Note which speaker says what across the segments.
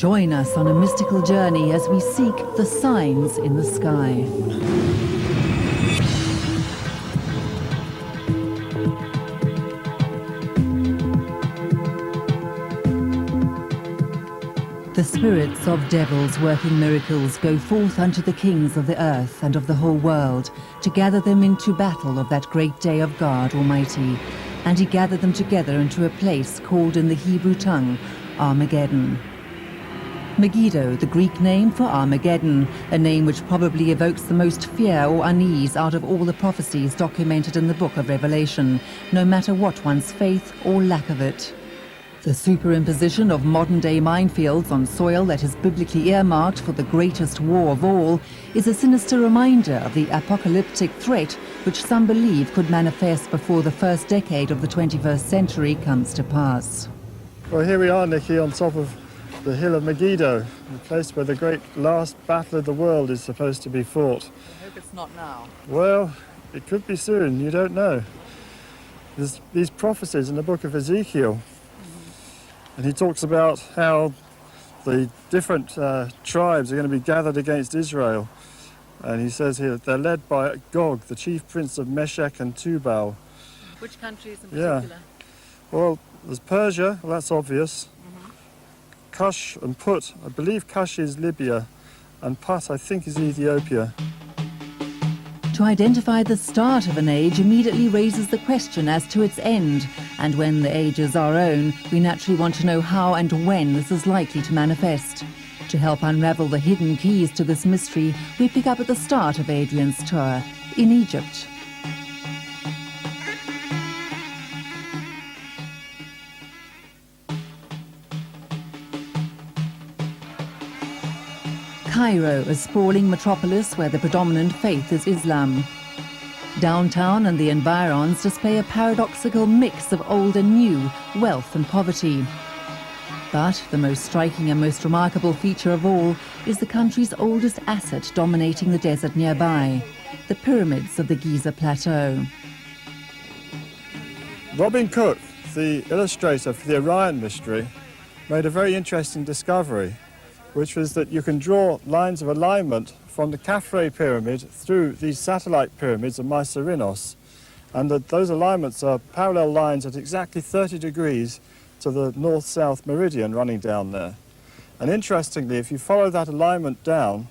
Speaker 1: Join us on a mystical journey as we seek the signs in the sky. The spirits of devils working miracles go forth unto the kings of the earth and of the whole world, to gather them into battle of that great day of God Almighty. And he gathered them together into a place called in the Hebrew tongue Armageddon. Megiddo, the Greek name for Armageddon, a name which probably evokes the most fear or unease out of all the prophecies documented in the book of Revelation, no matter what one's faith or lack of it. The superimposition of modern-day minefields on soil that is biblically earmarked for the greatest war of all is a sinister reminder of the apocalyptic threat which some believe could manifest before the first decade of the 21st century comes to pass.
Speaker 2: Well, here we are, Nikki, on top of the hill of Megiddo, the place where the great last battle of the world is supposed to be fought.
Speaker 1: I hope it's not now.
Speaker 2: Well, it could be soon, you don't know. There's these prophecies in the book of Ezekiel. And he talks about how the different tribes are going to be gathered against Israel. And he says here that they're led by Gog, the chief prince of Meshech and Tubal.
Speaker 1: Which countries in particular?
Speaker 2: Yeah. Well, there's Persia, well, that's obvious. Cush and Put, I believe Cush is Libya, and Put, I think, is Ethiopia.
Speaker 1: To identify the start of an age immediately raises the question as to its end, and when the age is our own, we naturally want to know how and when this is likely to manifest. To help unravel the hidden keys to this mystery, we pick up at the start of Adrian's tour, in Egypt. Cairo, a sprawling metropolis where the predominant faith is Islam. Downtown and the environs display a paradoxical mix of old and new, wealth and poverty. But the most striking and most remarkable feature of all is the country's oldest asset dominating the desert nearby, the pyramids of the Giza Plateau.
Speaker 2: Robin Cook, the illustrator for the Orion mystery, made a very interesting discovery, which was that you can draw lines of alignment from the Khafre pyramid through these satellite pyramids of Mycerinos, and that those alignments are parallel lines at exactly 30 degrees to the north-south meridian running down there. And interestingly, if you follow that alignment down,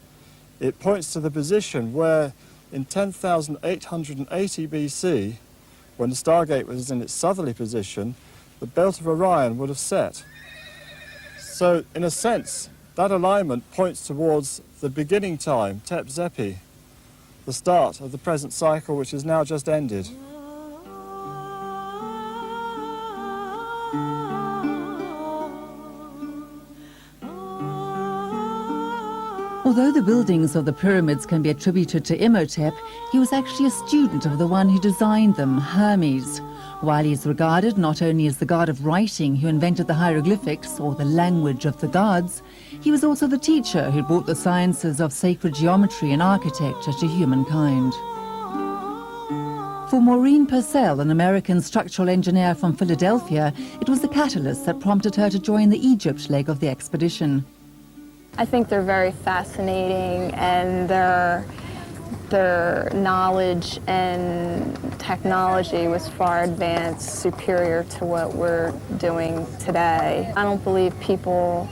Speaker 2: it points to the position where in 10,880 BC, when the Stargate was in its southerly position, the belt of Orion would have set. So, in a sense, that alignment points towards the beginning time, Tep Zepi, the start of the present cycle, which has now just ended.
Speaker 1: Although the buildings of the pyramids can be attributed to Imhotep, he was actually a student of the one who designed them, Hermes. While he is regarded not only as the god of writing who invented the hieroglyphics, or the language of the gods, he was also the teacher who brought the sciences of sacred geometry and architecture to humankind. For Maureen Purcell, an American structural engineer from Philadelphia, it was the catalyst that prompted her to join the Egypt leg of the expedition.
Speaker 3: I think they're very fascinating, and their knowledge and technology was far advanced, superior to what we're doing today. I don't believe people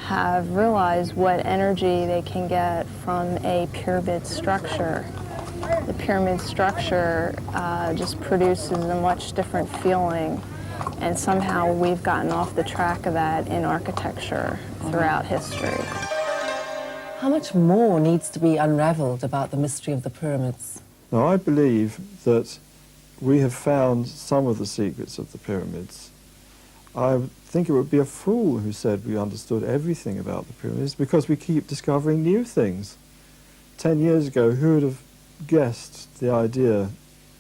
Speaker 3: have realized what energy they can get from a pyramid structure. The pyramid structure just produces a much different feeling, and somehow we've gotten off the track of that in architecture throughout history.
Speaker 4: How much more needs to be unraveled about the mystery of the pyramids?
Speaker 2: Now, I believe that we have found some of the secrets of the pyramids. I think it would be a fool who said we understood everything about the pyramids, because we keep discovering new things. 10 years ago, who would have guessed the idea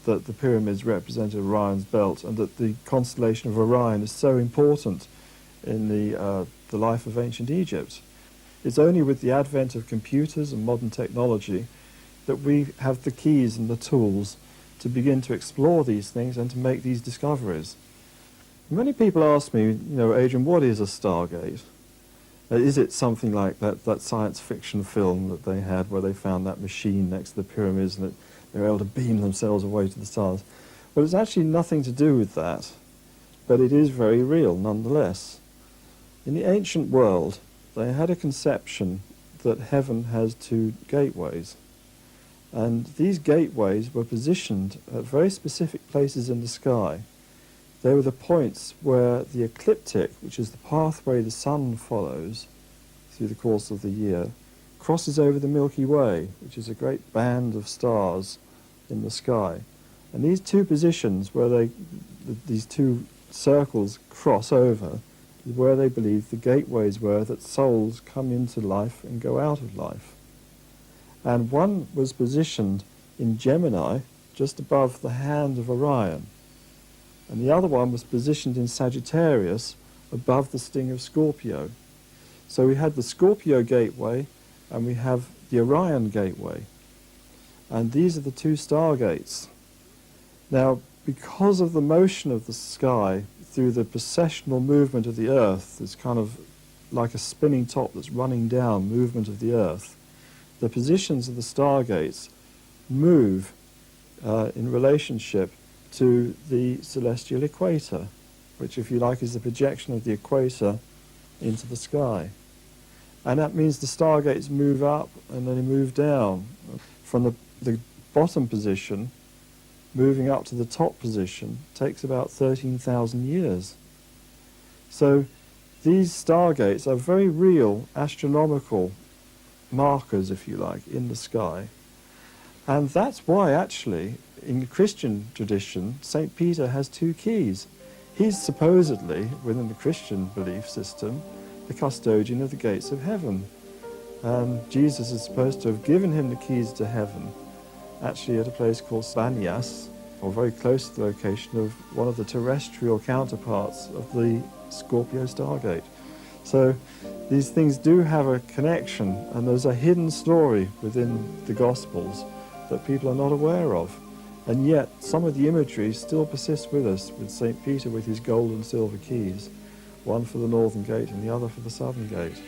Speaker 2: that the pyramids represented Orion's belt, and that the constellation of Orion is so important in the life of ancient Egypt? It's only with the advent of computers and modern technology that we have the keys and the tools to begin to explore these things and to make these discoveries. Many people ask me, Adrian, what is a Stargate? Is it something like that science fiction film that they had where they found that machine next to the pyramids and they were able to beam themselves away to the stars? Well, it's actually nothing to do with that, but it is very real nonetheless. In the ancient world, they had a conception that heaven has two gateways. And these gateways were positioned at very specific places in the sky. They were the points where the ecliptic, which is the pathway the sun follows through the course of the year, crosses over the Milky Way, which is a great band of stars in the sky. And these two positions where these two circles cross over is where they believed the gateways were that souls come into life and go out of life. And one was positioned in Gemini, just above the hand of Orion. And the other one was positioned in Sagittarius, above the sting of Scorpio. So we had the Scorpio gateway, and we have the Orion gateway. And these are the two Stargates. Now, because of the motion of the sky through the precessional movement of the Earth, it's kind of like a spinning top that's running down movement of the Earth, the positions of the Stargates move in relationship to the celestial equator, which, if you like, is the projection of the equator into the sky. And that means the Stargates move up and then they move down. From the bottom position, moving up to the top position, takes about 13,000 years. So these Stargates are very real astronomical markers, if you like, in the sky. And that's why, actually, in the Christian tradition, St. Peter has two keys. He's supposedly, within the Christian belief system, the custodian of the gates of heaven. Jesus is supposed to have given him the keys to heaven, actually at a place called Banias, or very close to the location of one of the terrestrial counterparts of the Scorpio Stargate. So these things do have a connection, and there's a hidden story within the Gospels that people are not aware of. And yet some of the imagery still persists with us, with St. Peter with his gold and silver keys, one for the northern gate and the other for the southern gate.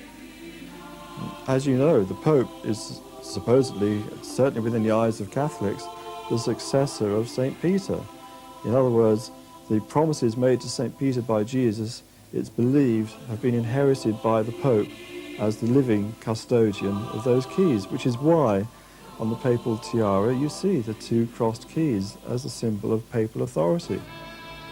Speaker 2: As you know, the Pope is supposedly, certainly within the eyes of Catholics, the successor of St. Peter. In other words, the promises made to St. Peter by Jesus, it's believed, have been inherited by the Pope as the living custodian of those keys, which is why on the papal tiara you see the two crossed keys as a symbol of papal authority.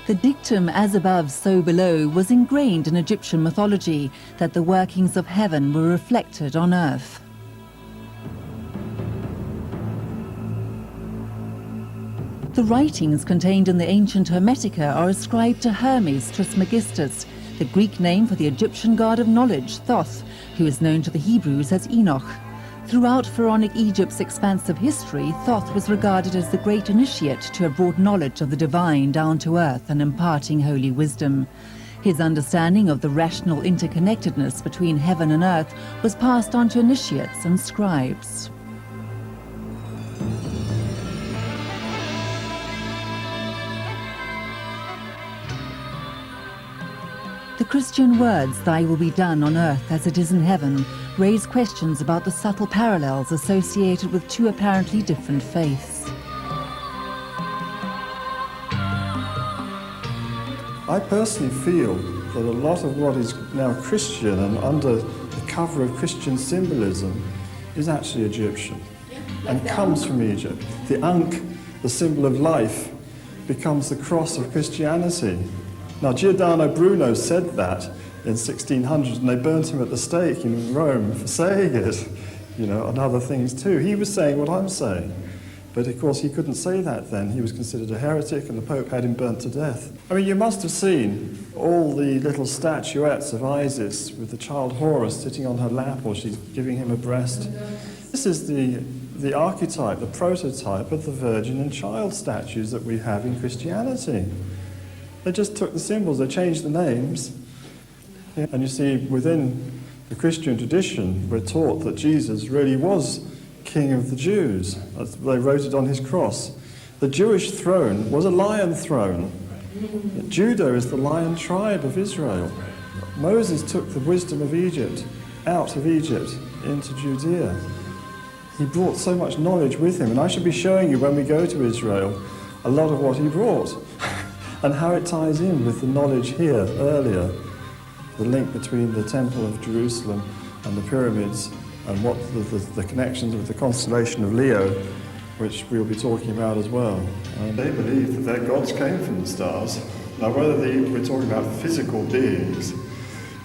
Speaker 1: The dictum, as above, so below, was ingrained in Egyptian mythology, that the workings of heaven were reflected on earth. The writings contained in the ancient Hermetica are ascribed to Hermes Trismegistus, the Greek name for the Egyptian god of knowledge, Thoth, who is known to the Hebrews as Enoch. Throughout pharaonic Egypt's expansive history, Thoth was regarded as the great initiate to have brought knowledge of the divine down to earth and imparting holy wisdom. His understanding of the rational interconnectedness between heaven and earth was passed on to initiates and scribes. The Christian words, "Thy will be done on earth as it is in heaven," raise questions about the subtle parallels associated with two apparently different faiths.
Speaker 2: I personally feel that a lot of what is now Christian and under the cover of Christian symbolism is actually Egyptian and comes from Egypt. The Ankh, the symbol of life, becomes the cross of Christianity. Now, Giordano Bruno said that in 1600, and they burnt him at the stake in Rome for saying it, you know, and other things too. He was saying what I'm saying, but of course he couldn't say that then. He was considered a heretic, and the Pope had him burnt to death. I mean, you must have seen all the little statuettes of Isis with the child Horus sitting on her lap, or she's giving him a breast. This is the archetype, the prototype of the Virgin and Child statues that we have in Christianity. They just took the symbols, they changed the names. And you see, within the Christian tradition, we're taught that Jesus really was King of the Jews. They wrote it on his cross. The Jewish throne was a lion throne. Judah is the lion tribe of Israel. Moses took the wisdom of Egypt out of Egypt into Judea. He brought so much knowledge with him, and I should be showing you when we go to Israel a lot of what he brought and how it ties in with the knowledge here earlier, the link between the Temple of Jerusalem and the pyramids, and what the connections with the constellation of Leo, which we'll be talking about as well. They believe that their gods came from the stars. Now, whether we're talking about physical beings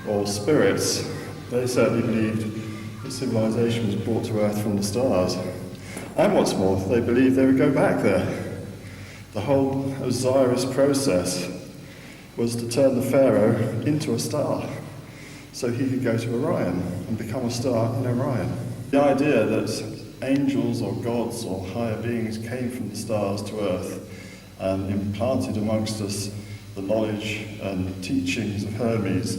Speaker 2: or spirits, they certainly believed that civilization was brought to Earth from the stars. And what's more, they believed they would go back there. The whole Osiris process was to turn the pharaoh into a star so he could go to Orion and become a star in Orion. The idea that angels or gods or higher beings came from the stars to Earth and implanted amongst us the knowledge and teachings of Hermes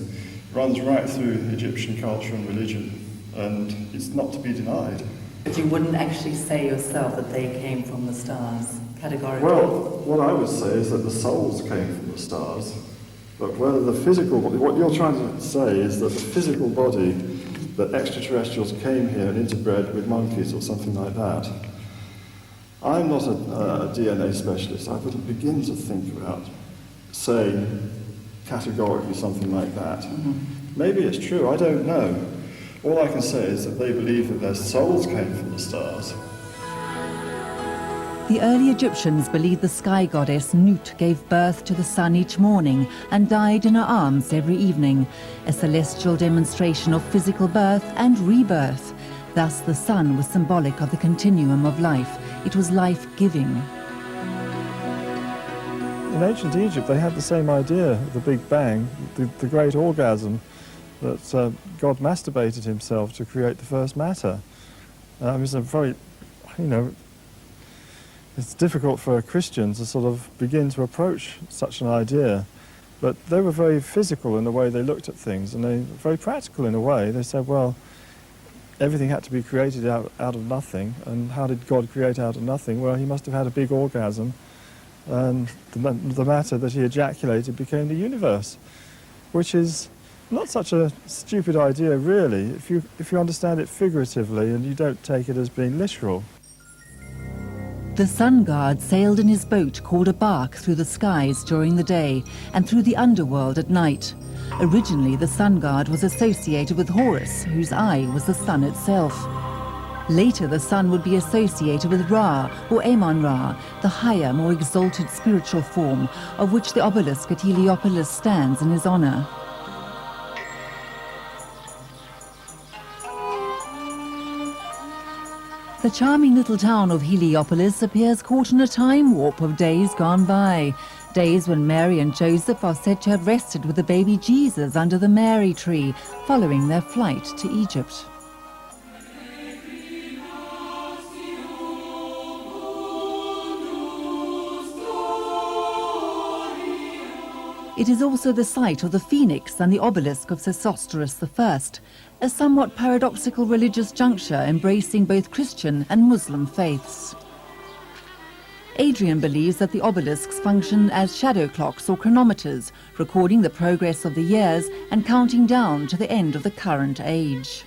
Speaker 2: runs right through Egyptian culture and religion, and it's not to be denied.
Speaker 1: But you wouldn't actually say yourself that they came from the stars, categorically?
Speaker 2: Well, what I would say is that the souls came from the stars, but whether the physical body, what you're trying to say is that the physical body, that extraterrestrials came here and interbred with monkeys or something like that. I'm not a DNA specialist. I wouldn't begin to think about saying categorically something like that. Maybe it's true, I don't know. All I can say is that they believe that their souls came from the stars.
Speaker 1: The early Egyptians believed the sky goddess Nut gave birth to the sun each morning and died in her arms every evening, a celestial demonstration of physical birth and rebirth. Thus the sun was symbolic of the continuum of life. It was life-giving.
Speaker 2: In ancient Egypt, they had the same idea of the Big Bang, the great orgasm, that God masturbated himself to create the first matter. It's a very, it's difficult for a Christian to sort of begin to approach such an idea. But they were very physical in the way they looked at things, and they were very practical in a way. They said, well, everything had to be created out of nothing, and how did God create out of nothing? Well, he must have had a big orgasm, and the matter that he ejaculated became the universe, which is not such a stupid idea, really, if you understand it figuratively and you don't take it as being literal.
Speaker 1: The sun god sailed in his boat called a bark through the skies during the day and through the underworld at night. Originally, the sun god was associated with Horus, whose eye was the sun itself. Later, the sun would be associated with Ra, or Amon-Ra, the higher, more exalted spiritual form, of which the obelisk at Heliopolis stands in his honor. The charming little town of Heliopolis appears caught in a time warp of days gone by. Days when Mary and Joseph are said to have rested with the baby Jesus under the Mary tree, following their flight to Egypt. It is also the site of the Phoenix and the obelisk of Sesostris I, a somewhat paradoxical religious juncture embracing both Christian and Muslim faiths. Adrian believes that the obelisks function as shadow clocks or chronometers, recording the progress of the years and counting down to the end of the current age.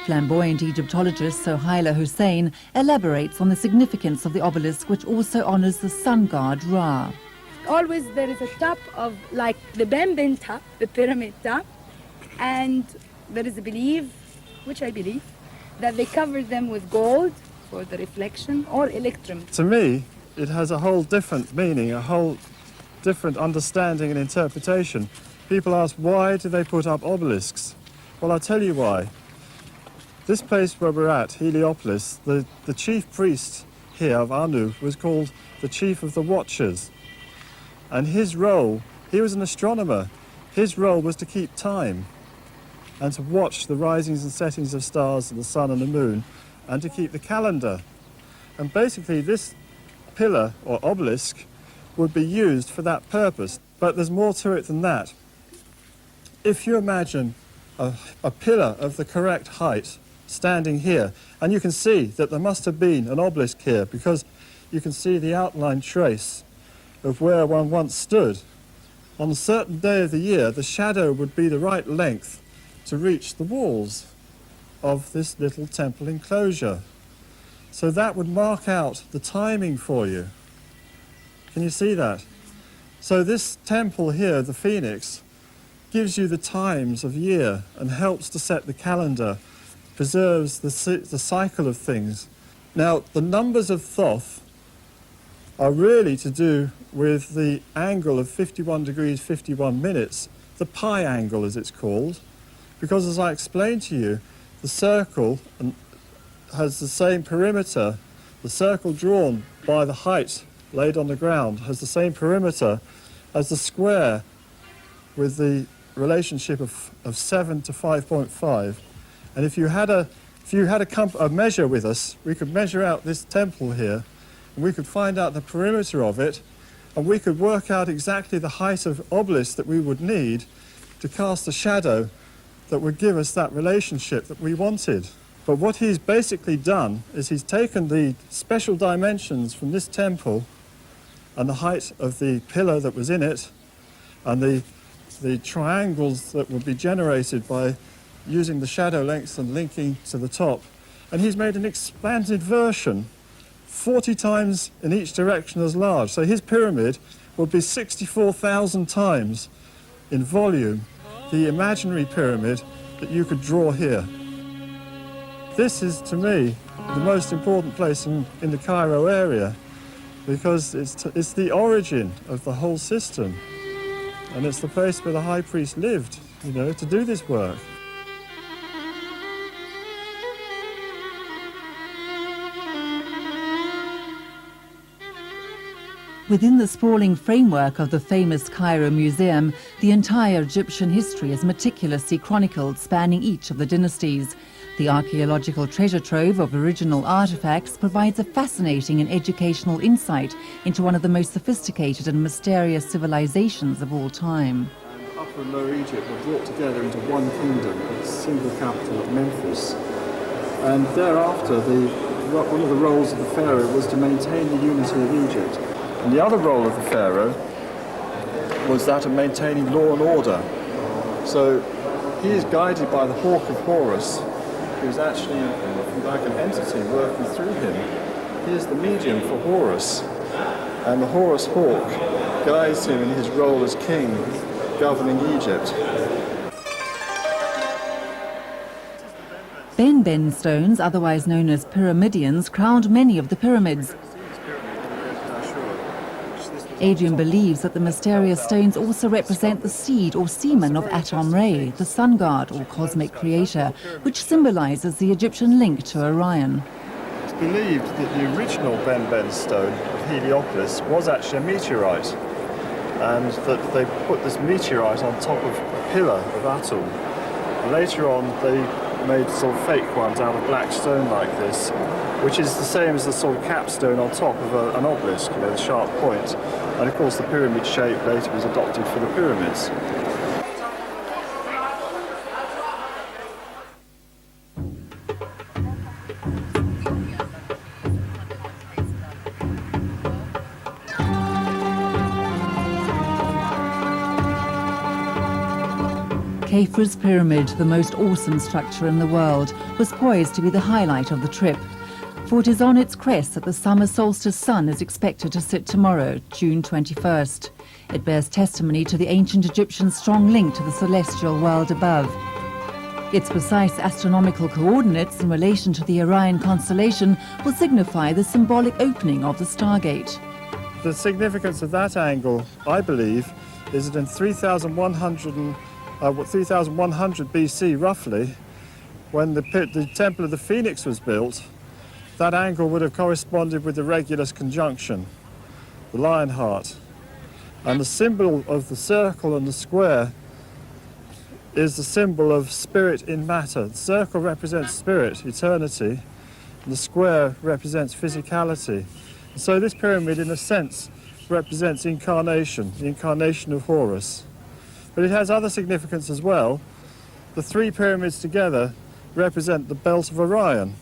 Speaker 1: Flamboyant Egyptologist Sohaila Hussein elaborates on the significance of the obelisk, which also honors the sun god Ra.
Speaker 5: Always there is a top of, like the Bambin top, the pyramid top, and there is a belief, which I believe, that they cover them with gold for the reflection or electrum.
Speaker 2: To me, it has a whole different meaning, a whole different understanding and interpretation. People ask, why do they put up obelisks? Well, I'll tell you why. This place where we're at, Heliopolis, the chief priest here of Anu was called the Chief of the Watchers. And his role, he was an astronomer. His role was to keep time and to watch the risings and settings of stars and the sun and the moon and to keep the calendar. And basically this pillar or obelisk would be used for that purpose. But there's more to it than that. If you imagine a pillar of the correct height standing here, and you can see that there must have been an obelisk here because you can see the outline trace of where one once stood. On a certain day of the year, the shadow would be the right length to reach the walls of this little temple enclosure. So that would mark out the timing for you. Can you see that? So this temple here, the Phoenix, gives you the times of year and helps to set the calendar, preserves the cycle of things. Now, the numbers of Thoth are really to do with the angle of 51 degrees 51 minutes, the pi angle as it's called, because as I explained to you, the circle has the same perimeter. The circle drawn by the height laid on the ground has the same perimeter as the square with the relationship of 7 to 5.5. And if you had a measure with us, we could measure out this temple here, and we could find out the perimeter of it, and we could work out exactly the height of obelisk that we would need to cast a shadow that would give us that relationship that we wanted. But what he's basically done is he's taken the special dimensions from this temple and the height of the pillar that was in it and the triangles that would be generated by using the shadow lengths and linking to the top. And he's made an expanded version 40 times in each direction as large. So his pyramid would be 64,000 times in volume the imaginary pyramid that you could draw here. This is, to me, the most important place in the Cairo area because it's the origin of the whole system. And it's the place where the high priest lived, you know, to do this work.
Speaker 1: Within the sprawling framework of the famous Cairo Museum, the entire Egyptian history is meticulously chronicled, spanning each of the dynasties. The archaeological treasure trove of original artifacts provides a fascinating and educational insight into one of the most sophisticated and mysterious civilizations of all time.
Speaker 2: And Upper and Lower Egypt were brought together into one kingdom, its single capital at Memphis. And thereafter, one of the roles of the pharaoh was to maintain the unity of Egypt. And the other role of the pharaoh was that of maintaining law and order. So he is guided by the hawk of Horus, who's actually like an entity working through him. He is the medium for Horus, and the Horus hawk guides him in his role as king, governing Egypt.
Speaker 1: Ben stones, otherwise known as pyramidions, crowned many of the pyramids. Adrian believes that the mysterious stones also represent the seed or semen of Atom Re, the sun god or cosmic creator, which symbolizes the Egyptian link to Orion.
Speaker 2: It's believed that the original Ben stone of Heliopolis was actually a meteorite, and that they put this meteorite on top of a pillar of Atom. Later on, they made sort of fake ones out of black stone like this, which is the same as the sort of capstone on top of an obelisk, you know, the sharp point. And of course the pyramid shape later was adopted for the pyramids.
Speaker 1: Khafre's pyramid, the most awesome structure in the world, was poised to be the highlight of the trip. For it is on its crest that the summer solstice sun is expected to sit tomorrow, June 21st. It bears testimony to the ancient Egyptians' strong link to the celestial world above. Its precise astronomical coordinates in relation to the Orion constellation will signify the symbolic opening of the Stargate.
Speaker 2: The significance of that angle, I believe, is that in 3100 BC, roughly, when the Temple of the Phoenix was built, that angle would have corresponded with the Regulus conjunction, the lion heart. And the symbol of the circle and the square is the symbol of spirit in matter. The circle represents spirit, eternity, and the square represents physicality. And so this pyramid, in a sense, represents incarnation, the incarnation of Horus. But it has other significance as well. The three pyramids together represent the belt of Orion.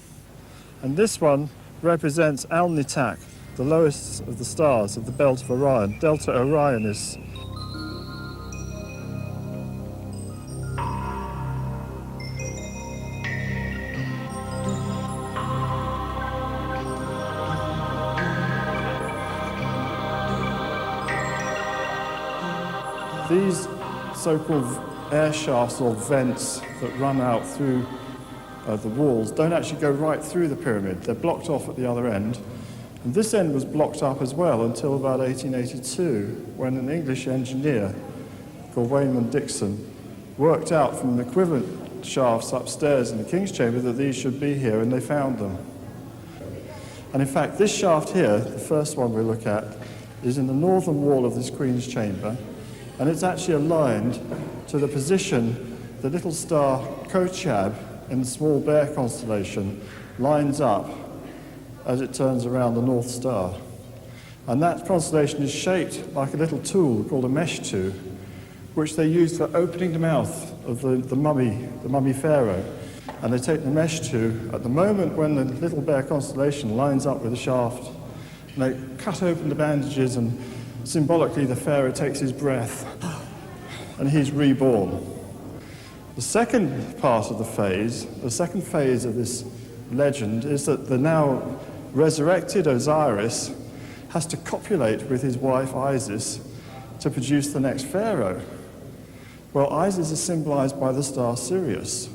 Speaker 2: And this one represents Al-Nitak, the lowest of the stars of the belt of Orion, Delta Orionis. these so-called air shafts or vents that run out through the walls don't actually go right through the pyramid. They're blocked off at the other end. And this end was blocked up as well until about 1882, when an English engineer called Wayman Dixon worked out from the equivalent shafts upstairs in the King's Chamber that these should be here, and they found them. And in fact, this shaft here, the first one we look at, is in the northern wall of this Queen's Chamber, and it's actually aligned to the position the little star Kochab in the Small Bear constellation lines up as it turns around the North Star. And that constellation is shaped like a little tool called a mesh tube, which they use for opening the mouth of the mummy pharaoh. And they take the mesh tube at the moment when the Little Bear constellation lines up with the shaft, and they cut open the bandages, and symbolically the pharaoh takes his breath and he's reborn. The second part of the second phase of this legend is that the now resurrected Osiris has to copulate with his wife Isis to produce the next pharaoh. Well, Isis is symbolized by the star Sirius.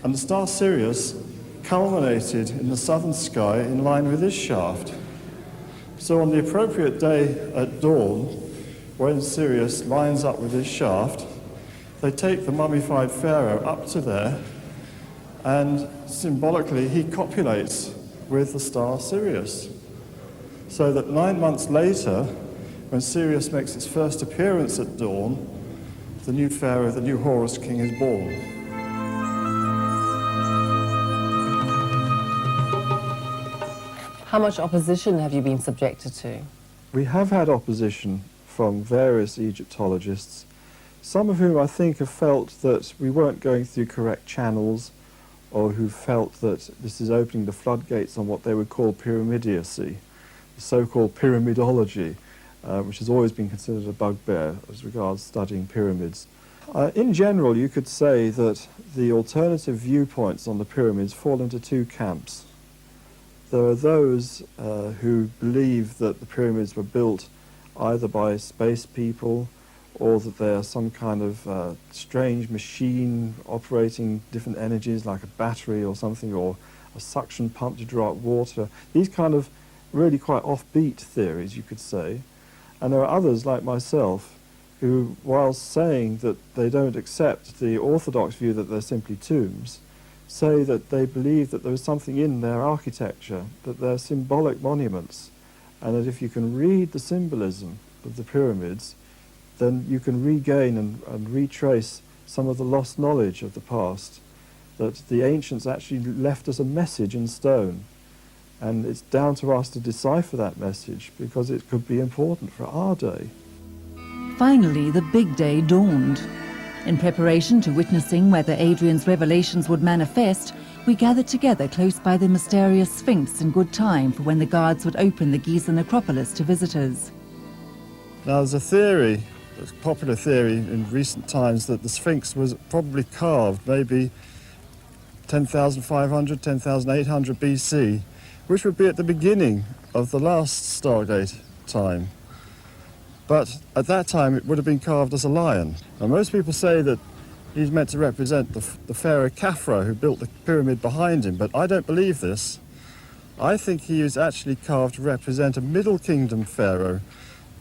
Speaker 2: And the star Sirius culminated in the southern sky in line with this shaft. So on the appropriate day at dawn, when Sirius lines up with this shaft, they take the mummified pharaoh up to there, and symbolically he copulates with the star Sirius. So that 9 months later, when Sirius makes its first appearance at dawn, the new pharaoh, the new Horus king, is born.
Speaker 4: How much opposition have you been subjected to?
Speaker 2: We have had opposition from various Egyptologists, some of whom I think have felt that we weren't going through correct channels, or who felt that this is opening the floodgates on what they would call pyramidiacy, the so-called pyramidology, which has always been considered a bugbear as regards studying pyramids. In general, you could say that the alternative viewpoints on the pyramids fall into two camps. There are those who believe that the pyramids were built either by space people, or that they are some kind of strange machine operating different energies like a battery or something, or a suction pump to draw up water. These kind of really quite offbeat theories, you could say. And there are others like myself who, while saying that they don't accept the orthodox view that they're simply tombs, say that they believe that there is something in their architecture, that they're symbolic monuments, and that if you can read the symbolism of the pyramids, then you can regain and retrace some of the lost knowledge of the past, that the ancients actually left us a message in stone, and it's down to us to decipher that message, because it could be important for our day.
Speaker 1: Finally, the big day dawned. In preparation to witnessing whether Adrian's revelations would manifest, we gathered together close by the mysterious Sphinx in good time for when the guards would open the Giza necropolis to visitors.
Speaker 2: Now, there's a theory, a popular theory in recent times, that the Sphinx was probably carved maybe 10,500, 10,800 BC, which would be at the beginning of the last Stargate time. But at that time it would have been carved as a lion. Now, most people say that he's meant to represent the pharaoh Khafre, who built the pyramid behind him, but I don't believe this. I think he is actually carved to represent a Middle Kingdom pharaoh,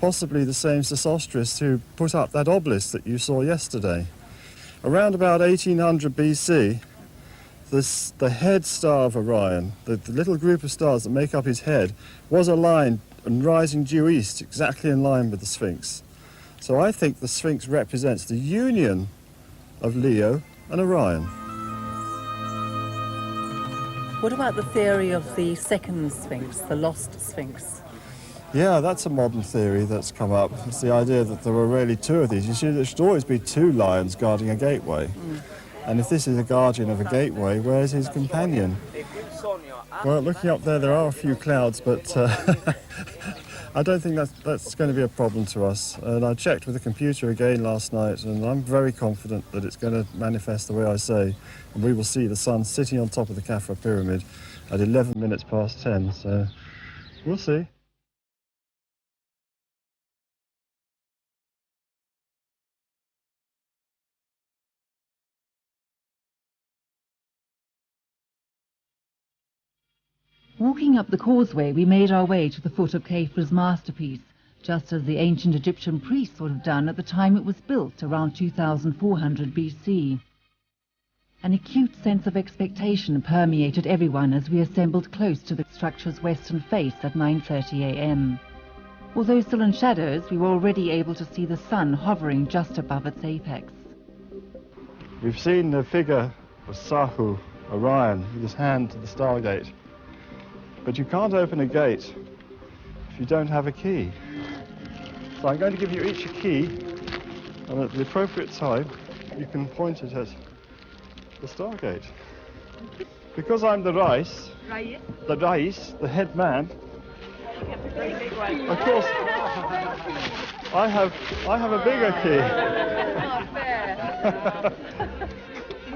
Speaker 2: possibly the same Sesostris who put up that obelisk that you saw yesterday. Around about 1800 BC, the head star of Orion, the little group of stars that make up his head, was aligned and rising due east, exactly in line with the Sphinx. So I think the Sphinx represents the union of Leo and Orion.
Speaker 6: What about the theory of the second Sphinx, the lost Sphinx?
Speaker 2: Yeah, that's a modern theory that's come up. It's the idea that there were really two of these. You see, there should always be two lions guarding a gateway. And if this is a guardian of a gateway, where's his companion? Well, looking up there are a few clouds, but I don't think that's going to be a problem to us. And I checked with the computer again last night, and I'm very confident that it's going to manifest the way I say. And we will see the sun sitting on top of the Khafre pyramid at 11 minutes past 10, so we'll see.
Speaker 1: Walking up the causeway, we made our way to the foot of Khafre's masterpiece, just as the ancient Egyptian priests would have done at the time it was built, around 2400 BC. An acute sense of expectation permeated everyone as we assembled close to the structure's western face at 9:30 a.m. Although still in shadows, we were already able to see the sun hovering just above its apex.
Speaker 2: We've seen the figure of Sahu, Orion, with his hand to the Stargate. But you can't open a gate if you don't have a key. So I'm going to give you each a key, and at the appropriate time, you can point it at the Stargate. Because I'm the Rais, the head man, of course, I have a bigger key.
Speaker 5: Not fair.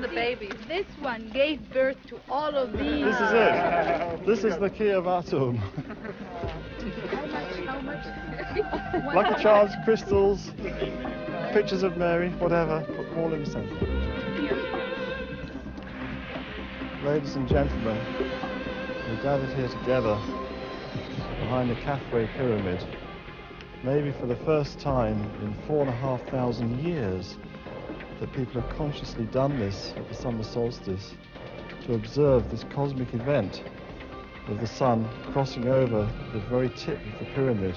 Speaker 5: The baby. This one gave birth to all of these.
Speaker 2: This is it. This is the key of Atum.
Speaker 5: How much?
Speaker 2: Lucky charms, crystals, pictures of Mary, whatever, all in the centre. Ladies and gentlemen, we're gathered here together behind the Khafre pyramid, maybe for the first time in 4,500 years that people have consciously done this at the summer solstice to observe this cosmic event of the sun crossing over the very tip of the pyramid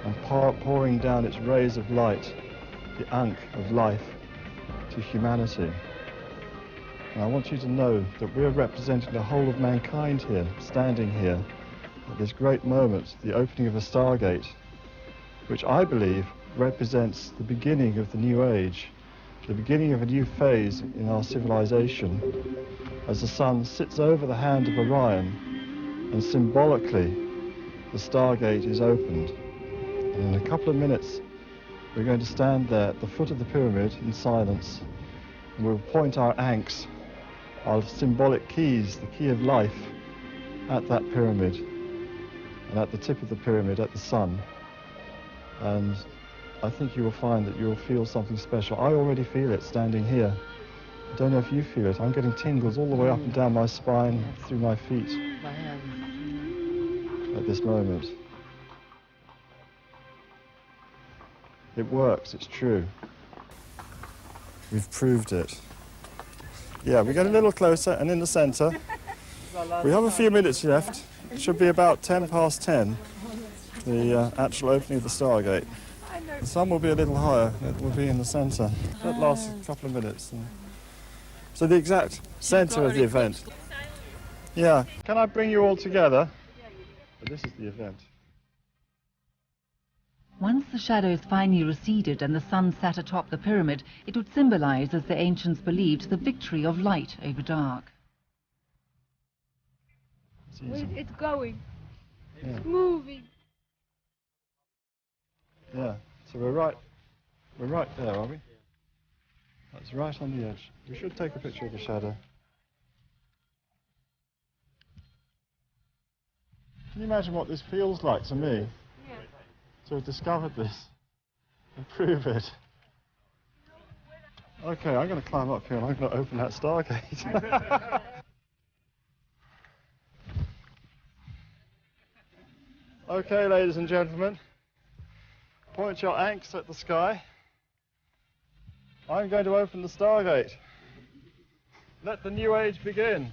Speaker 2: and pouring down its rays of light, the ankh of life, to humanity. And I want you to know that we're representing the whole of mankind here, standing here at this great moment, the opening of a Stargate, which I believe represents the beginning of the new age, the beginning of a new phase in our civilization, as the sun sits over the hand of Orion and symbolically the Stargate is opened. And in a couple of minutes we're going to stand there at the foot of the pyramid in silence, and we'll point our ankhs, our symbolic keys, the key of life, at that pyramid, and at the tip of the pyramid at the sun. And I think you will find that you will feel something special. I already feel it standing here. I don't know if you feel it. I'm getting tingles all the way up and down my spine, through my feet at this moment. It works, it's true. We've proved it. Yeah, we get a little closer, and in the centre, we have a few minutes left. It should be about 10 past 10, the actual opening of the Stargate. The sun will be a little higher, it will be in the centre. That lasts a couple of minutes. So the exact centre of the event. Yeah, can I bring you all together? This is the event.
Speaker 1: Once the shadows finally receded and the sun sat atop the pyramid, it would symbolize, as the ancients believed, the victory of light over dark.
Speaker 5: It's going.
Speaker 2: Yeah.
Speaker 5: It's moving.
Speaker 2: Yeah, so we're right there, are we? That's right on the edge. We should take a picture of the shadow. Can you imagine what this feels like to me?
Speaker 5: Yeah.
Speaker 2: To have discovered this and prove it. Okay, I'm going to climb up here and I'm going to open that Stargate. Okay, ladies and gentlemen, point your ankhs at the sky. I'm going to open the Stargate. Let the new age begin.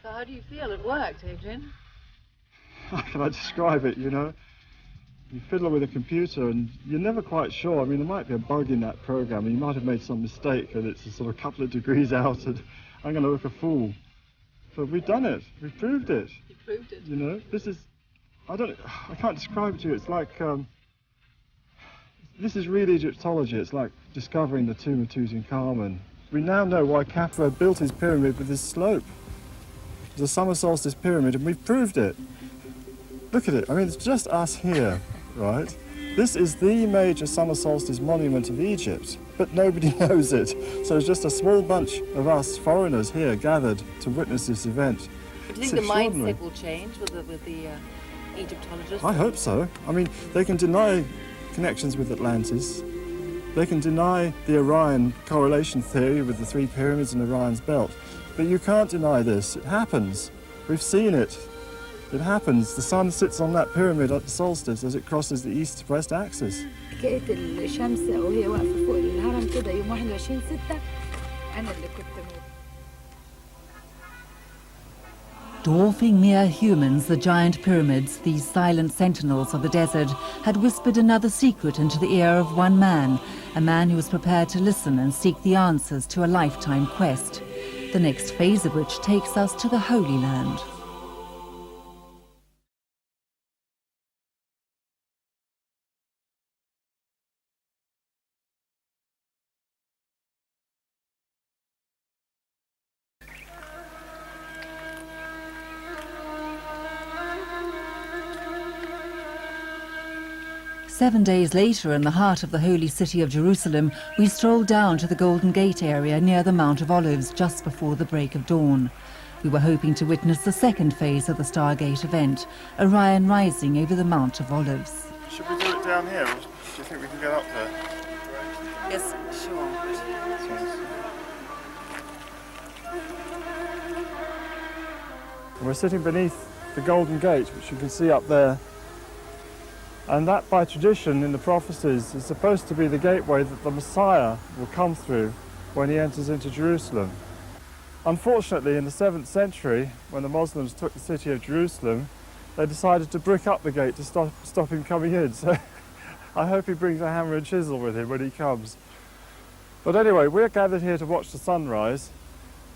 Speaker 6: So how do you feel? It worked, Adrian.
Speaker 2: How can I describe it, you know? You fiddle with a computer and you're never quite sure. I mean, there might be a bug in that program and you might have made some mistake and it's a sort of couple of degrees out and I'm going to look a fool. But we've done it. We've proved it.
Speaker 6: You proved it.
Speaker 2: You know, this is, I can't describe it to you. It's like, this is real Egyptology. It's like discovering the tomb of Tutankhamun. We now know why Khafre built his pyramid with this slope. It's a summer solstice pyramid, and we've proved it. Look at it. I mean, it's just us here, right? This is the major summer solstice monument of Egypt, but nobody knows it. So it's just a small bunch of us foreigners here gathered to witness this event.
Speaker 6: Do you think the mindset will change with the Egyptologists?
Speaker 2: I hope so. I mean, they can deny connections with Atlantis, They can deny the Orion correlation theory with the three pyramids and Orion's belt, but you can't deny this. It happens. We've seen it. It happens. The sun sits on that pyramid at the solstice as it crosses the east-west axis.
Speaker 5: حكاية الشمس وهي واقفة فوق الهرم كده يوم 21/6 أنا اللي كنت
Speaker 1: Dwarfing mere humans, the giant pyramids, these silent sentinels of the desert, had whispered another secret into the ear of one man, a man who was prepared to listen and seek the answers to a lifetime quest, the next phase of which takes us to the Holy Land. Seven days later, in the heart of the holy city of Jerusalem, we strolled down to the Golden Gate area near the Mount of Olives just before the break of dawn. We were hoping to witness the second phase of the Stargate event, Orion rising over the Mount of Olives.
Speaker 2: Should we do it down here, or do you think we can get up there?
Speaker 6: Yes, sure.
Speaker 2: And we're sitting beneath the Golden Gate, which you can see up there. And that, by tradition in the prophecies, is supposed to be the gateway that the Messiah will come through when he enters into Jerusalem. Unfortunately, in the 7th century, when the Muslims took the city of Jerusalem, they decided to brick up the gate to stop him coming in. So I hope he brings a hammer and chisel with him when he comes. But anyway, we're gathered here to watch the sunrise,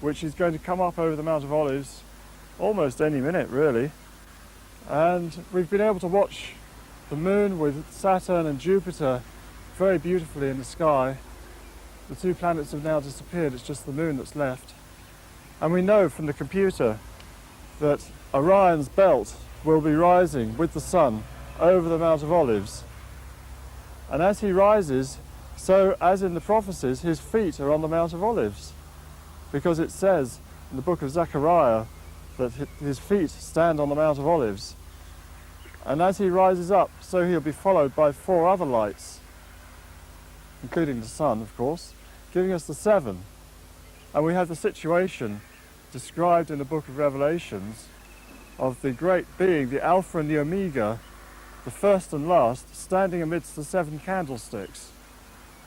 Speaker 2: which is going to come up over the Mount of Olives almost any minute, really. And we've been able to watch the moon with Saturn and Jupiter very beautifully in the sky. The two planets have now disappeared, it's just the moon that's left. And we know from the computer that Orion's belt will be rising with the sun over the Mount of Olives. And as he rises, so as in the prophecies, his feet are on the Mount of Olives. Because it says in the book of Zechariah that his feet stand on the Mount of Olives. And as he rises up, so he'll be followed by 4 other lights, including the sun, of course, giving us the 7. And we have the situation described in the book of Revelations of the great being, the Alpha and the Omega, the first and last, standing amidst the 7 candlesticks.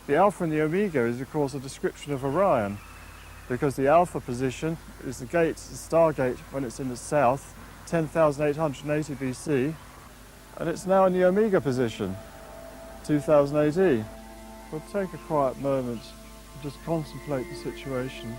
Speaker 2: The Alpha and the Omega is, of course, a description of Orion, because the Alpha position is the gate, the Stargate, when it's in the south, 10,880 BC, and it's now in the Omega position, 2000 AD. We'll take a quiet moment and just contemplate the situation.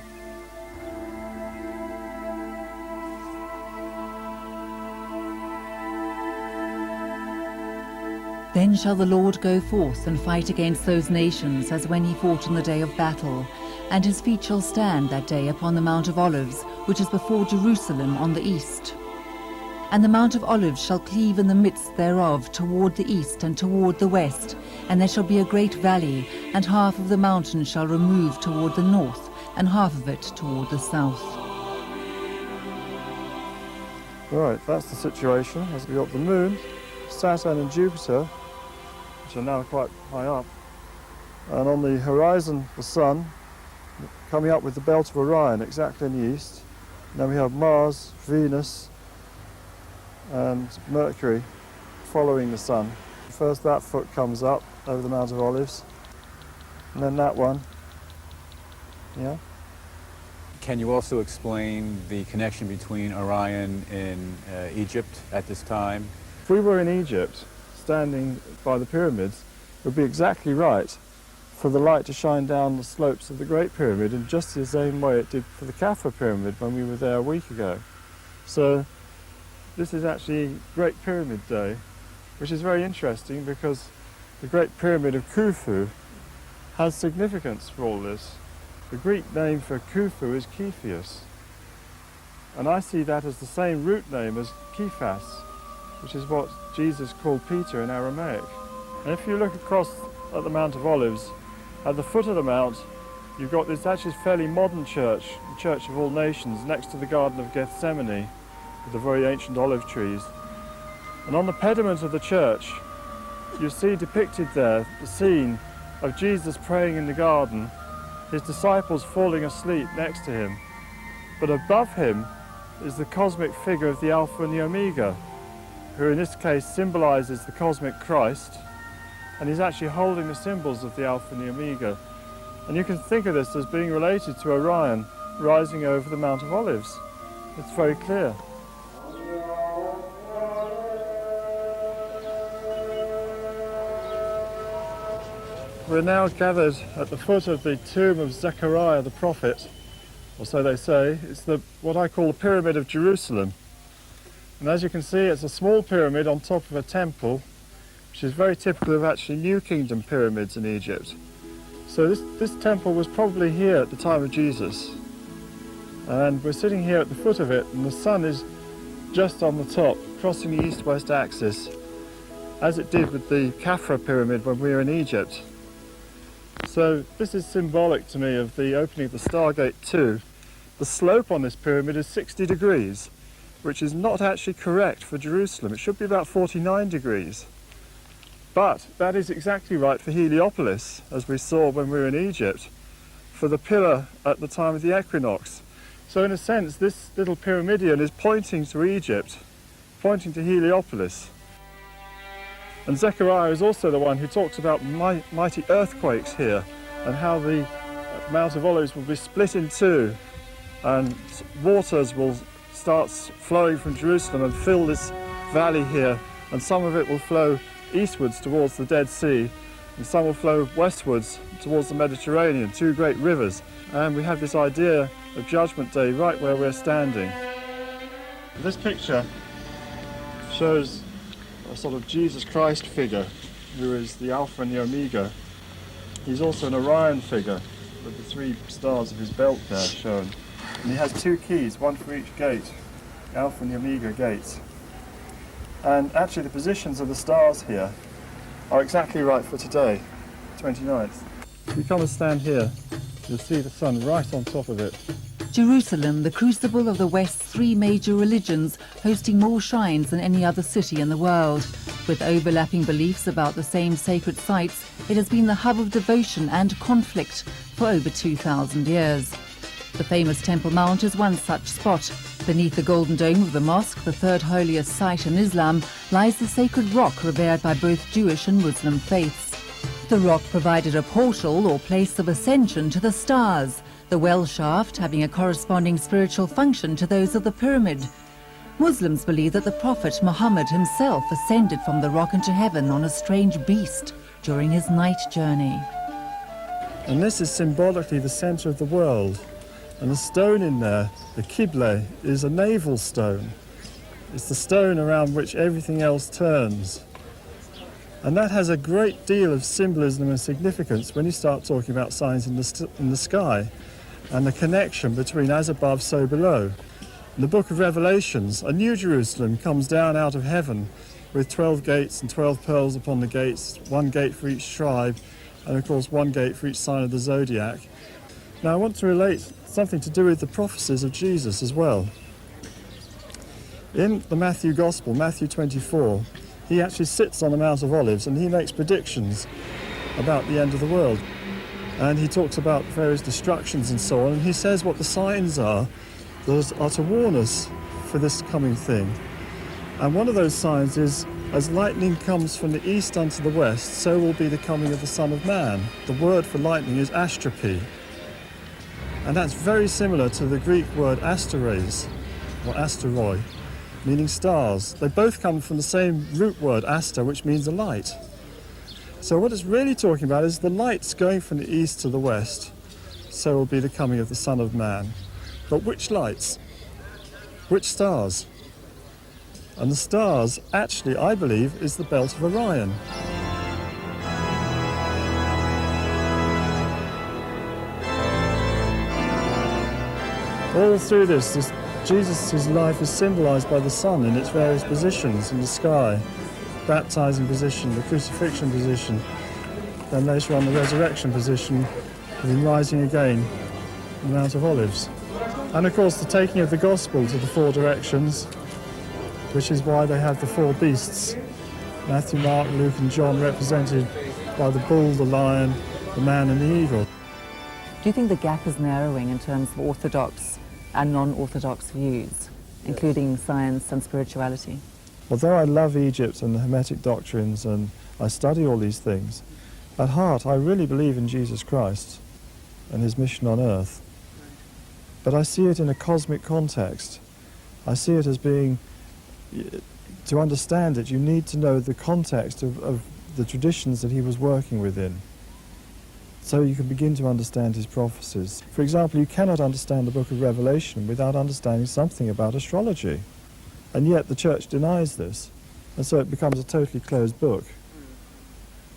Speaker 1: Then shall the Lord go forth and fight against those nations as when he fought on the day of battle, and his feet shall stand that day upon the Mount of Olives, which is before Jerusalem on the east. And the Mount of Olives shall cleave in the midst thereof toward the east and toward the west, and there shall be a great valley, and half of the mountain shall remove toward the north, and half of it toward the south.
Speaker 2: Right, that's the situation. As we've got the moon, Saturn and Jupiter, which are now quite high up, and on the horizon the sun, coming up with the belt of Orion exactly in the east. And then we have Mars, Venus, and Mercury following the sun. First that foot comes up over the Mount of Olives, and then that one. Yeah.
Speaker 7: Can you also explain the connection between Orion in Egypt at this time?
Speaker 2: If we were in Egypt, standing by the pyramids, it would be exactly right for the light to shine down the slopes of the Great Pyramid in just the same way it did for the Khafre Pyramid when we were there a week ago. So this is actually Great Pyramid Day, which is very interesting because the Great Pyramid of Khufu has significance for all this. The Greek name for Khufu is Cepheus, and I see that as the same root name as Kephas, which is what Jesus called Peter in Aramaic. And if you look across at the Mount of Olives, at the foot of the mount, you've got this actually fairly modern church, the Church of All Nations, next to the Garden of Gethsemane, with the very ancient olive trees. And on the pediment of the church, you see depicted there the scene of Jesus praying in the garden, his disciples falling asleep next to him. But above him is the cosmic figure of the Alpha and the Omega, who in this case symbolizes the cosmic Christ, and he's actually holding the symbols of the Alpha and the Omega. And you can think of this as being related to Orion rising over the Mount of Olives. It's very clear. We're now gathered at the foot of the tomb of Zechariah the prophet, or so they say. It's what I call the Pyramid of Jerusalem. And as you can see, it's a small pyramid on top of a temple, which is very typical of actually New Kingdom pyramids in Egypt. So this temple was probably here at the time of Jesus. And we're sitting here at the foot of it, and the sun is just on the top, crossing the east-west axis, as it did with the Khafre pyramid when we were in Egypt. So this is symbolic to me of the opening of the Stargate 2. The slope on this pyramid is 60 degrees, which is not actually correct for Jerusalem. It should be about 49 degrees. But that is exactly right for Heliopolis, as we saw when we were in Egypt, for the pillar at the time of the equinox. So in a sense, this little pyramidion is pointing to Egypt, pointing to Heliopolis. And Zechariah is also the one who talks about mighty earthquakes here, and how the Mount of Olives will be split in two, and waters will start flowing from Jerusalem and fill this valley here, and some of it will flow eastwards towards the Dead Sea, and some will flow westwards towards the Mediterranean, two great rivers. And we have this idea of Judgment Day right where we're standing. This picture shows a sort of Jesus Christ figure, who is the Alpha and the Omega. He's also an Orion figure, with the three stars of his belt there shown. And he has two keys, one for each gate, the Alpha and the Omega gates. And actually the positions of the stars here are exactly right for today, 29th. If you come and stand here, you'll see the sun right on top of it.
Speaker 1: Jerusalem, the crucible of the West's three major religions, hosting more shrines than any other city in the world. With overlapping beliefs about the same sacred sites, it has been the hub of devotion and conflict for over 2,000 years. The famous Temple Mount is one such spot. Beneath the golden dome of the mosque, the third holiest site in Islam, lies the sacred rock revered by both Jewish and Muslim faiths. The rock provided a portal or place of ascension to the stars, the well shaft having a corresponding spiritual function to those of the pyramid. Muslims believe that the Prophet Muhammad himself ascended from the rock into heaven on a strange beast during his night journey.
Speaker 2: And this is symbolically the centre of the world. And the stone in there, the Qibla, is a navel stone. It's the stone around which everything else turns. And that has a great deal of symbolism and significance when you start talking about signs in the sky, and the connection between as above, so below. In the book of Revelations, a new Jerusalem comes down out of heaven with 12 gates and 12 pearls upon the gates, one gate for each tribe, and of course one gate for each sign of the zodiac. Now I want to relate something to do with the prophecies of Jesus as well. In the Matthew Gospel, Matthew 24, he actually sits on the Mount of Olives and he makes predictions about the end of the world. And he talks about various destructions and so on, and he says what the signs are that are to warn us for this coming thing. And one of those signs is, as lightning comes from the east unto the west, so will be the coming of the Son of Man. The word for lightning is astropy. And that's very similar to the Greek word asteres, or asteroi, meaning stars. They both come from the same root word, aster, which means a light. So what it's really talking about is the lights going from the east to the west, so will be the coming of the Son of Man. But which lights? Which stars? And the stars, actually, I believe, is the belt of Orion. All through this Jesus' life is symbolized by the sun in its various positions in the sky. Baptizing position, the crucifixion position, then later on the resurrection position, and then rising again on the Mount of Olives. And of course the taking of the gospel to the four directions, which is why they have the four beasts. Matthew, Mark, Luke and John represented by the bull, the lion, the man and the eagle.
Speaker 6: Do you think the gap is narrowing in terms of orthodox and non-orthodox views, including science and spirituality?
Speaker 2: Although I love Egypt and the Hermetic doctrines and I study all these things, at heart I really believe in Jesus Christ and his mission on earth. But I see it in a cosmic context. I see it as being, to understand it, you need to know the context of the traditions that he was working within, so you can begin to understand his prophecies. For example, you cannot understand the book of Revelation without understanding something about astrology. And yet the church denies this, and so it becomes a totally closed book.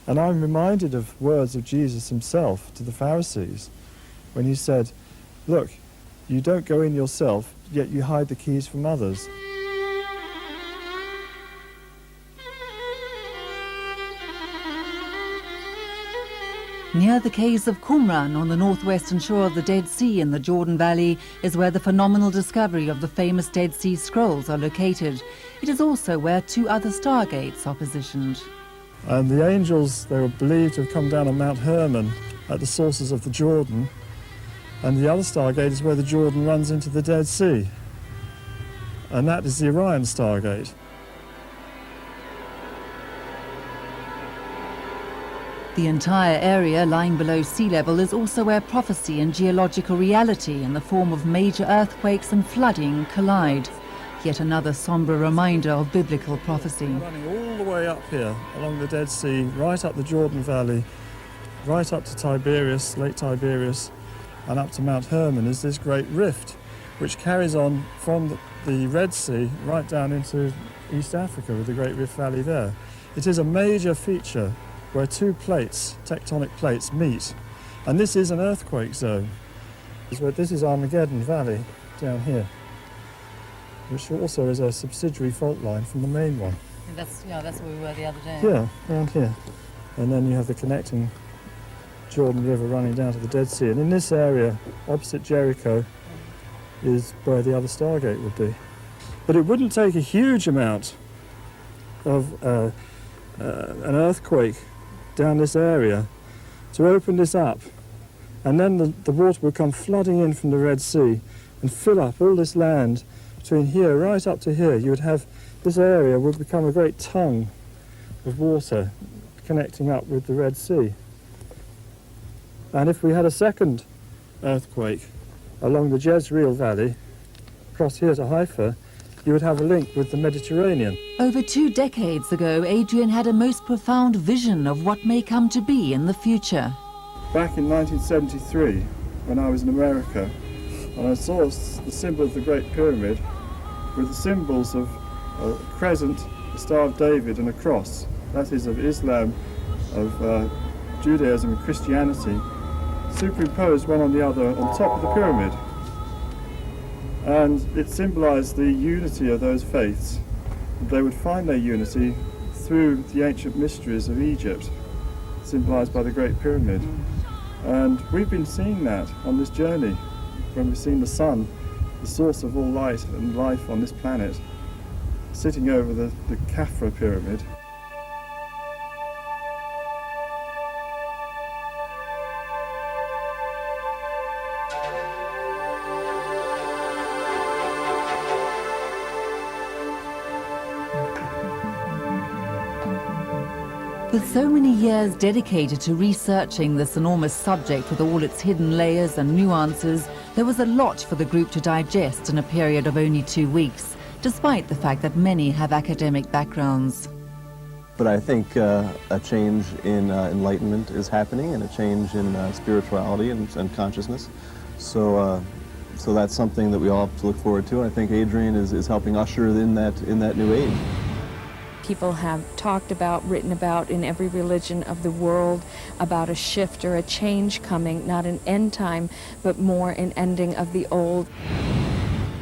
Speaker 2: And I'm reminded of words of Jesus himself to the Pharisees, when he said, look, you don't go in yourself, yet you hide the keys from others.
Speaker 1: Near the caves of Qumran on the northwestern shore of the Dead Sea in the Jordan Valley is where the phenomenal discovery of the famous Dead Sea Scrolls are located. It is also where 2 other Stargates are positioned.
Speaker 2: And the angels, they were believed to have come down on Mount Hermon at the sources of the Jordan. And the other Stargate is where the Jordan runs into the Dead Sea. And that is the Orion Stargate.
Speaker 1: The entire area lying below sea level is also where prophecy and geological reality in the form of major earthquakes and flooding collide. Yet another sombre reminder of biblical prophecy.
Speaker 2: Running all the way up here along the Dead Sea, right up the Jordan Valley, right up to Tiberias, Lake Tiberias, and up to Mount Hermon is this great rift, which carries on from the Red Sea right down into East Africa with the Great Rift Valley there. It is a major feature where 2 plates, tectonic plates, meet. And this is an earthquake zone. This is Armageddon Valley down here, which also is a subsidiary fault line from the main one.
Speaker 6: That's where we were the other day.
Speaker 2: Yeah, around here. And then you have the connecting Jordan River running down to the Dead Sea. And in this area, opposite Jericho, is where the other Stargate would be. But it wouldn't take a huge amount of an earthquake down this area to open this up, and then the water would come flooding in from the Red Sea and fill up all this land between here right up to here. You would have this area would become a great tongue of water connecting up with the Red Sea. And if we had a second earthquake along the Jezreel Valley across here to Haifa, you would have a link with the Mediterranean.
Speaker 1: Over 2 decades ago, Adrian had a most profound vision of what may come to be in the future.
Speaker 2: Back in 1973, when I was in America, and I saw the symbol of the Great Pyramid with the symbols of a crescent, the Star of David, and a cross. That is of Islam, of Judaism and Christianity, superimposed one on the other on top of the pyramid. And it symbolized the unity of those faiths. They would find their unity through the ancient mysteries of Egypt, symbolized by the Great Pyramid. And we've been seeing that on this journey, when we've seen the sun, the source of all light and life on this planet, sitting over the Khafre pyramid.
Speaker 1: With so many years dedicated to researching this enormous subject with all its hidden layers and nuances, there was a lot for the group to digest in a period of only 2 weeks, despite the fact that many have academic backgrounds.
Speaker 8: But I think a change in enlightenment is happening, and a change in spirituality and consciousness. So that's something that we all have to look forward to. And I think Adrian is helping usher in that new age.
Speaker 9: People have talked about, written about in every religion of the world about a shift or a change coming, not an end time, but more an ending of the old.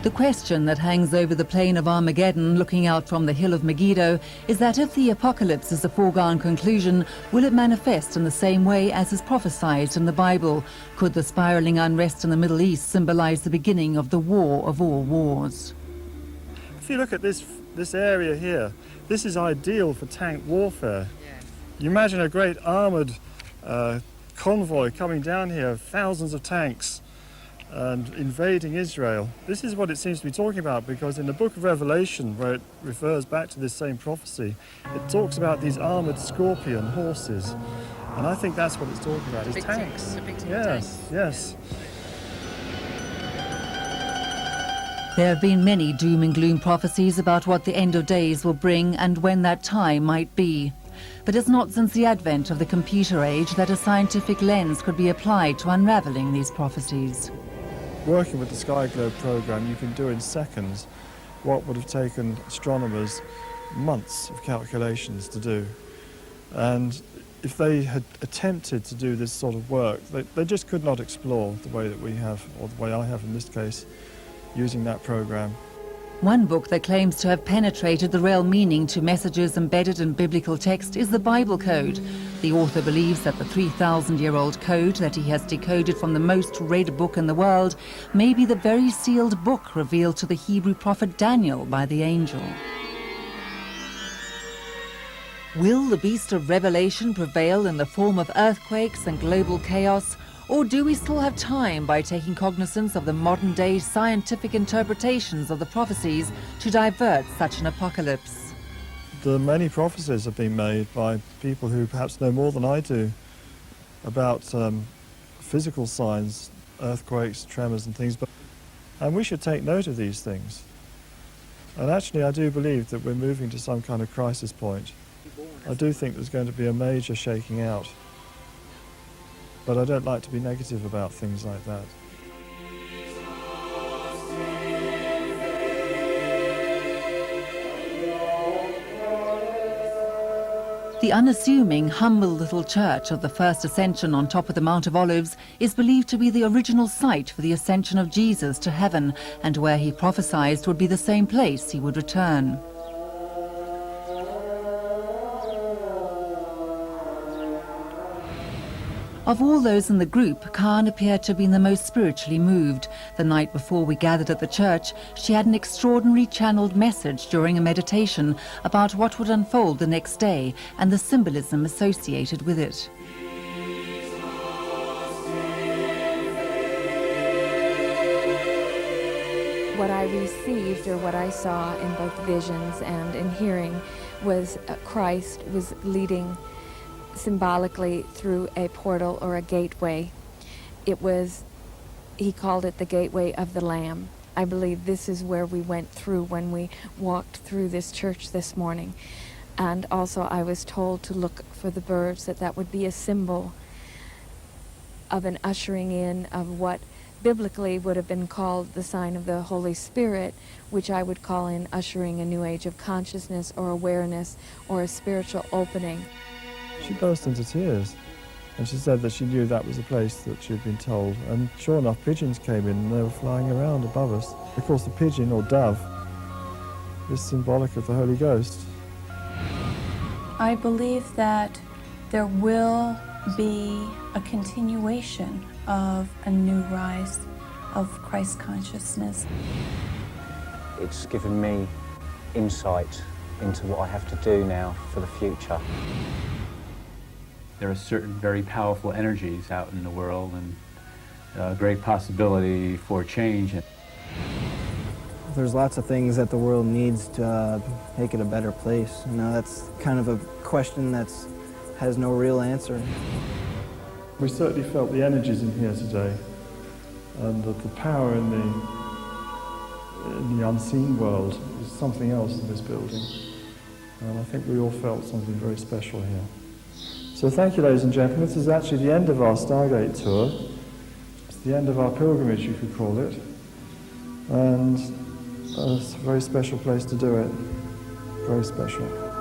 Speaker 1: The question that hangs over the plain of Armageddon, looking out from the hill of Megiddo, is that if the apocalypse is a foregone conclusion, will it manifest in the same way as is prophesied in the Bible? Could the spiraling unrest in the Middle East symbolize the beginning of the war of all wars?
Speaker 2: If you look at this area here, this is ideal for tank warfare. You imagine a great armoured convoy coming down here, thousands of tanks, and invading Israel. This is what it seems to be talking about, because in the book of Revelation, where it refers back to this same prophecy, it talks about these armoured scorpion horses. And I think that's what it's talking about, is tanks. Yes, yes.
Speaker 1: There have been many doom and gloom prophecies about what the end of days will bring and when that time might be. But it's not since the advent of the computer age that a scientific lens could be applied to unravelling these prophecies.
Speaker 2: Working with the Sky Globe program, you can do in seconds what would have taken astronomers months of calculations to do. And if they had attempted to do this sort of work, they just could not explore the way that we have, or the way I have in this case, using that program.
Speaker 1: One book that claims to have penetrated the real meaning to messages embedded in biblical text is the Bible Code. The author believes that the 3,000-year-old code that he has decoded from the most read book in the world may be the very sealed book revealed to the Hebrew prophet Daniel by the angel. Will the beast of Revelation prevail in the form of earthquakes and global chaos? Or do we still have time, by taking cognizance of the modern-day scientific interpretations of the prophecies, to divert such an apocalypse?
Speaker 2: The many prophecies have been made by people who perhaps know more than I do about physical signs, earthquakes, tremors and things, and we should take note of these things. And actually I do believe that we're moving to some kind of crisis point. I do think there's going to be a major shaking out. But I don't like to be negative about things like that.
Speaker 1: The unassuming, humble little church of the first ascension on top of the Mount of Olives is believed to be the original site for the ascension of Jesus to heaven, and where he prophesied would be the same place he would return. Of all those in the group, Khan appeared to have been the most spiritually moved. The night before we gathered at the church, she had an extraordinary channeled message during a meditation about what would unfold the next day and the symbolism associated with it.
Speaker 9: What I received, or what I saw in both visions and in hearing, was Christ was leading symbolically through a portal or a gateway. He called it the gateway of the Lamb. I believe this is where we went through when we walked through this church this morning. And also I was told to look for the birds, that would be a symbol of an ushering in of what biblically would have been called the sign of the Holy Spirit, which I would call in ushering a new age of consciousness or awareness or a spiritual opening.
Speaker 2: She burst into tears, and she said that she knew that was the place that she had been told. And sure enough, pigeons came in and they were flying around above us. Of course, the pigeon, or dove, is symbolic of the Holy Ghost.
Speaker 10: I believe that there will be a continuation of a new rise of Christ consciousness.
Speaker 11: It's given me insight into what I have to do now for the future.
Speaker 12: There are certain very powerful energies out in the world, and a great possibility for change.
Speaker 13: There's lots of things that the world needs to make it a better place. You know, that's kind of a question that has no real answer.
Speaker 2: We certainly felt the energies in here today, and that the power in the unseen world is something else in this building. And I think we all felt something very special here. So thank you, ladies and gentlemen. This is actually the end of our Stargate tour. It's the end of our pilgrimage, you could call it. And it's a very special place to do it. Very special.